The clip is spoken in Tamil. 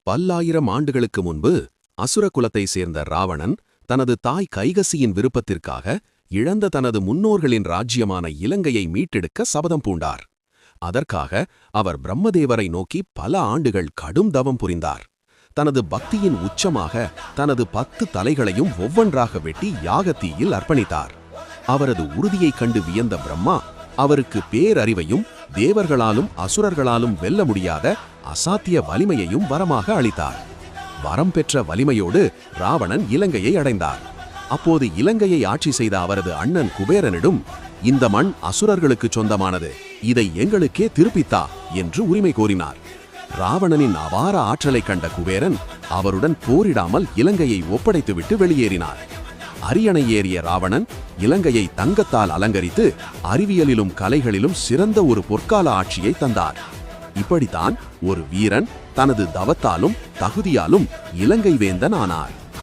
பல்லாயிரம் ஆண்டுகளுக்கு முன்பு அசுர குலத்தை சேர்ந்த ராவணன் தனது தாய் கைகசியின் விருப்பத்திற்காக இழந்த தனது முன்னோர்களின் ராஜ்யமான இலங்கையை மீட்டெடுக்க சபதம் பூண்டார். அதற்காக அவர் பிரம்மதேவரை நோக்கி பல ஆண்டுகள் கடும் தவம் புரிந்தார். தனது பக்தியின் உச்சமாக தனது 10 தலைகளையும் ஒவ்வொன்றாக வெட்டி யாகத்தீயில் அர்ப்பணித்தார். அவரது உறுதியைக் கண்டு வியந்த பிரம்மா அவருக்கு பேரறிவையும் தேவர்களாலும் அசுரர்களாலும் வெல்ல முடியாத அசாத்திய வலிமையையும் வரமாக அளித்தார். வரம் பெற்ற வலிமையோடு ராவணன் இலங்கையை அடைந்தார். அப்போது இலங்கையை ஆட்சி செய்த அவரது அண்ணன் குபேரனிடம், இந்த மண் அசுரர்களுக்கு சொந்தமானது, இதை எங்களுக்கே திருப்பித்தா என்று உரிமை கோரினார். ராவணனின் அபார ஆற்றலை கண்ட குபேரன் அவருடன் போரிடாமல் இலங்கையை ஒப்படைத்துவிட்டு வெளியேறினார். அரியணை ஏறிய ராவணன் இலங்கையை தங்கத்தால் அலங்கரித்து அறிவியலிலும் கலைகளிலும் சிறந்த ஒரு பொற்கால ஆட்சியை தந்தார். இப்படித்தான் ஒரு வீரன் தனது தவத்தாலும் தகுதியாலும் இலங்கை வேந்தன் ஆனார்.